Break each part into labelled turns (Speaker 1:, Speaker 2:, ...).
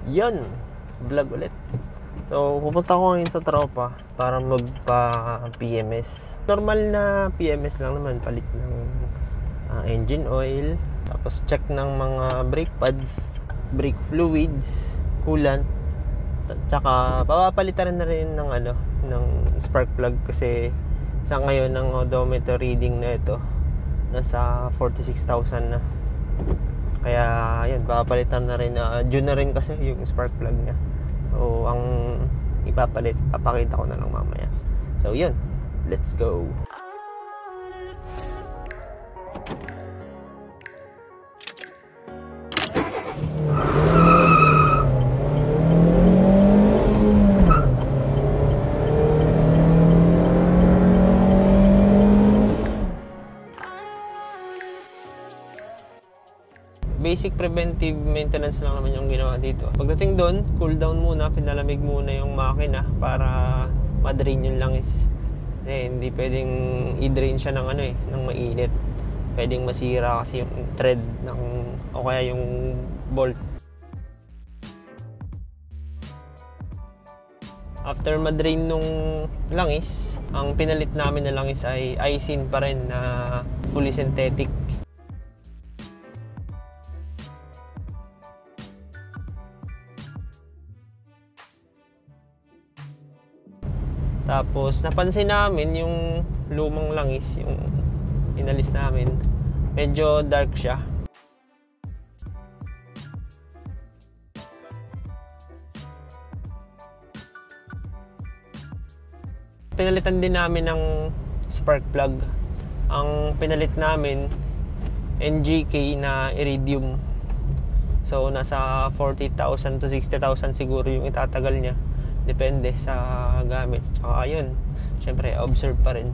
Speaker 1: Yan, vlog ulit. So, pupunta ko ngayon sa tropa para magpa-PMS. Normal na PMS lang naman, palit ng engine oil, tapos check ng mga brake pads, brake fluids, coolant, tsaka papapalitan na rin ng ng spark plug kasi sa ngayon ng odometer reading na ito nasa 46,000 na. Kaya yun, papalitan na rin. June na rin kasi yung spark plug niya. So ang ipapalit, papakita ko na lang mamaya. So yun, let's go. Basic preventive maintenance lang naman yung ginawa dito. Pagdating doon, cool down muna, pinalamig muna yung makina para ma-drain yung langis. Kasi hindi pwedeng i-drain siya ng ng mainit. Pwedeng masira kasi yung thread ng o kaya yung bolt. After ma-drain nung langis, ang pinalit namin na langis ay Aisin pa rin na fully synthetic. Tapos napansin namin yung lumang langis, yung inalis namin, medyo dark siya. Pinalitan din namin ng spark plug. Ang pinalit namin NGK na iridium. So nasa 40,000 to 60,000 siguro yung itatagal niya. Depende sa gamit. Tsaka yun, syempre observe pa rin.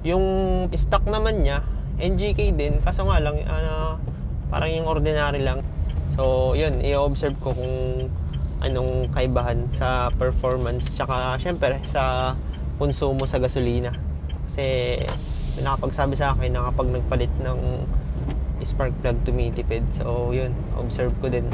Speaker 1: Yung stock naman niya, NGK din, kaso nga lang, parang yung ordinary lang. So, yun, i-observe ko kung anong kaibahan sa performance, tsaka syempre sa konsumo sa gasolina. Kasi nakapagsabi sa akin na kapag nagpalit ng spark plug tumitipid. So, yun, observe ko din.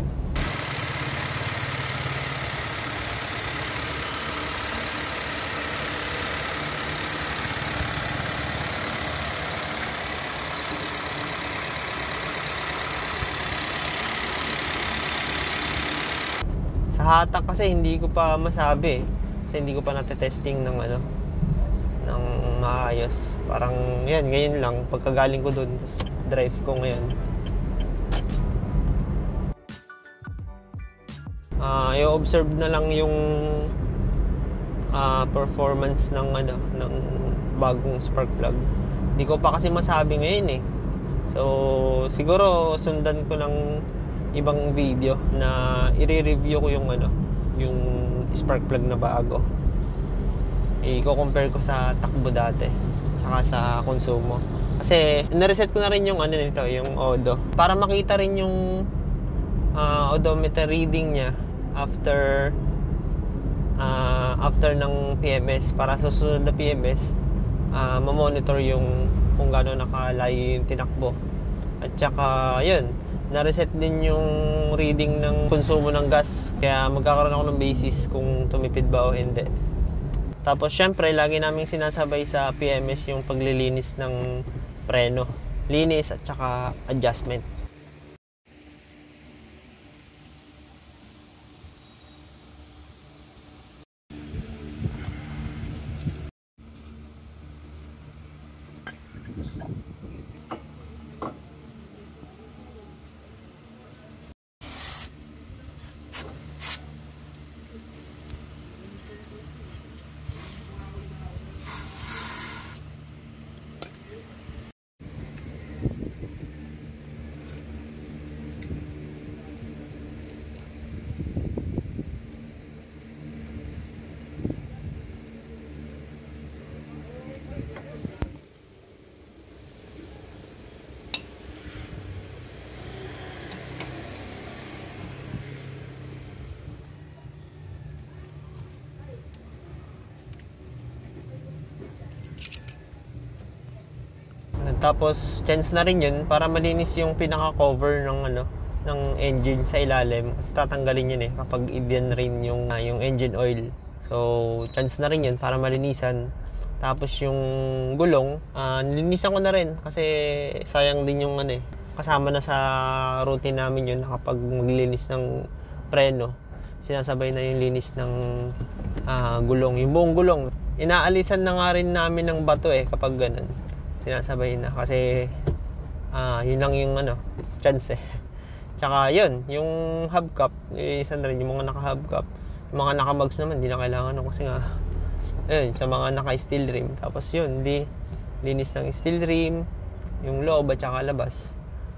Speaker 1: Sa hatak kasi hindi ko pa masabi kasi hindi ko pa natetesting ng ng maayos. Parang yan, ngayon lang pagkagaling ko doon, tapos drive ko ngayon. I-observe na lang yung performance ng ng bagong spark plug. Hindi ko pa kasi masabi ngayon eh. So siguro sundan ko ng ibang video na i-review ko yung yung spark plug na bago. I-compare ko sa takbo dati tsaka sa konsumo. Kasi na-reset ko na rin yung nito, yung odo, para makita rin yung odometer reading niya after ng PMS, para sa susunod na PMS ma-monitor yung kung gaano nakalayo yung tinakbo. At tsaka yun, na-reset din yung reading ng konsumo ng gas. Kaya magkakaroon ako ng basis kung tumipid ba o hindi. Tapos syempre, lagi naming sinasabay sa PMS yung paglilinis ng preno. Linis at saka adjustment. Tapos chance na rin yun para malinis yung pinaka-cover ng engine sa ilalim kasi tatanggalin yun kapag i-drain rin yung engine oil. So chance na rin yun para malinisan. Tapos yung gulong, nilinisan ko na rin kasi sayang din yung kasama na sa routine namin yun na kapag maglinis ng preno, sinasabay na yung linis ng gulong, yung buong gulong. Inaalisan na nga rin namin ng bato kapag ganun. Sinasabay na kasi yun lang yung chance Tsaka yun, yung hubcap, isa na rin yung mga naka-hubcap. Yung mga naka-mugs naman, hindi na kailangan kasi nga ayun, sa mga naka-steel rim. Tapos yun, linis ng steel rim, yung loob at saka labas.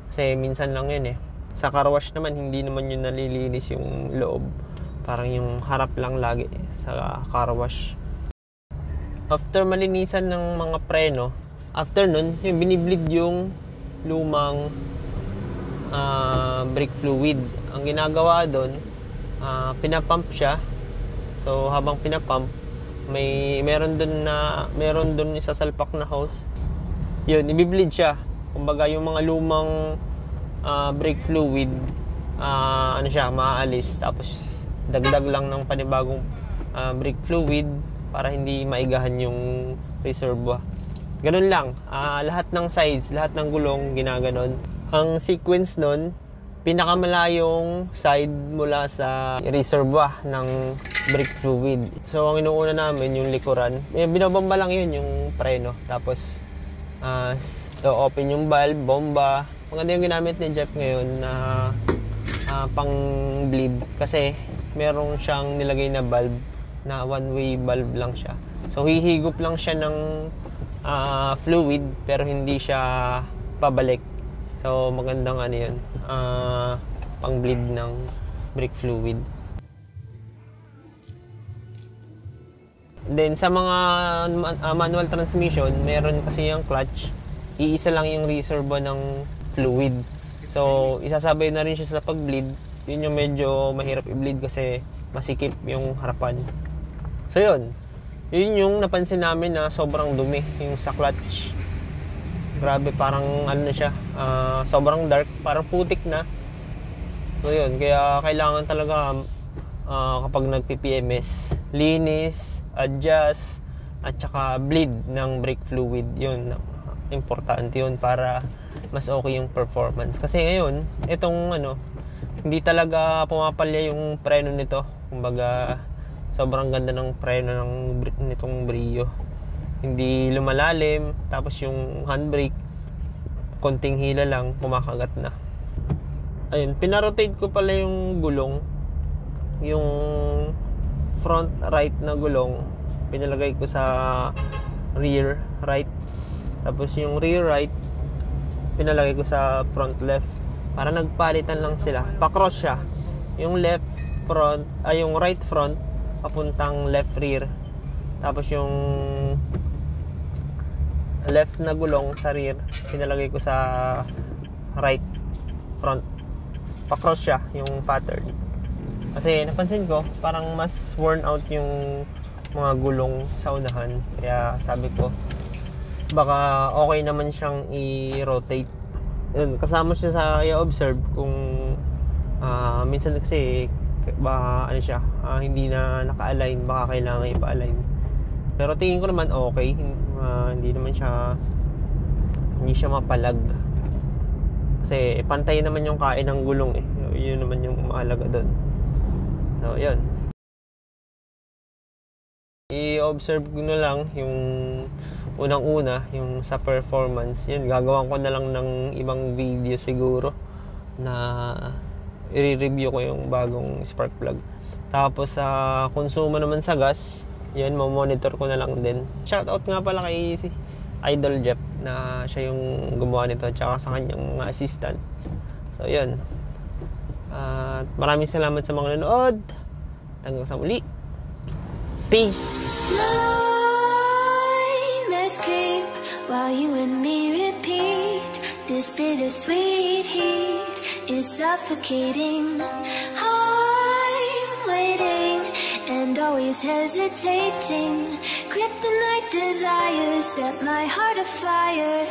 Speaker 1: Kasi minsan lang yun Sa car wash naman, hindi naman yun nalilinis yung loob. Parang yung harap lang lagi sa car wash. After malinisan ng mga preno, after nun, yung biniblid yung lumang brake fluid. Ang ginagawa doon, pinapump siya. So habang pinapump, meron doon isasalpak na hose. Yun, ibiblid siya. Kumbaga yung mga lumang brake fluid, maaalis. Tapos dagdag lang ng panibagong brake fluid para hindi maigahan yung reservoir. Ganun lang, lahat ng sides, lahat ng gulong ginaganon. Ang sequence nun, pinakamalayong side mula sa reservoir ng brake fluid. So ang inuuna namin yung likuran, binabomba lang yun yung preno. Tapos open yung valve, bomba. Maganda yung ginamit ni Jeff ngayon na pang bleed kasi merong siyang nilagay na valve na one-way valve lang siya. So hihigop lang siya ng fluid pero hindi siya pabalik. So magandang yun, pang bleed ng brake fluid. Then sa mga manual transmission, meron kasi yung clutch, iisa lang yung reservoir ng fluid. So isasabay na rin siya sa pag-bleed. Yun yung medyo mahirap i-bleed kasi masikip yung harapan. So yun yung napansin namin na sobrang dumi yung sa clutch. Grabe, parang na siya, sobrang dark, parang putik na. So yun, kaya kailangan talaga kapag nagpi-PMS, linis, adjust, at saka bleed ng brake fluid. Yun, importante yun para mas okay yung performance. Kasi ngayon, itong hindi talaga pumapalya yung preno nito. Kumbaga, sobrang ganda ng preno nitong Brio. Hindi lumalalim, tapos yung handbrake konting hila lang, kumakagat na. Ayun, pinarotate ko pala yung gulong. Yung front right na gulong, pinalagay ko sa rear right. Tapos yung rear right, pinalagay ko sa front left. Para nagpalitan lang sila. Pa-cross siya. Yung left front, yung right front, papuntang left rear. Tapos yung left na gulong sa rear, pinalagay ko sa right front. Pa-cross siya yung pattern. Kasi napansin ko, parang mas worn out yung mga gulong sa unahan. Kaya sabi ko, baka okay naman siyang i-rotate. Yun, kasama siya sa i-observe kung minsan kasi hindi na naka-align, baka kailangan ipa-align. Pero tingin ko naman okay. Hindi siya mapalag. Kasi pantay naman yung kain ng gulong eh. Yun naman yung mahalaga doon. So, yun. I-observe ko na lang yung unang-una, yung sa performance. Yun, gagawan ko na lang ng ibang video siguro na i-review ko yung bagong spark plug. Tapos sa konsumo naman sa gas, yun, monitor ko na lang din. Shoutout nga pala kay Idol Jeff na siya yung gumawa nito, tsaka sa kanyang mga assistant. So yun, maraming salamat sa mga nanood. Hanggang sa muli, peace.
Speaker 2: Nightmares creep while you and me repeat. This bittersweet heat is suffocating. I'm waiting and always hesitating. Kryptonite desires set my heart afire.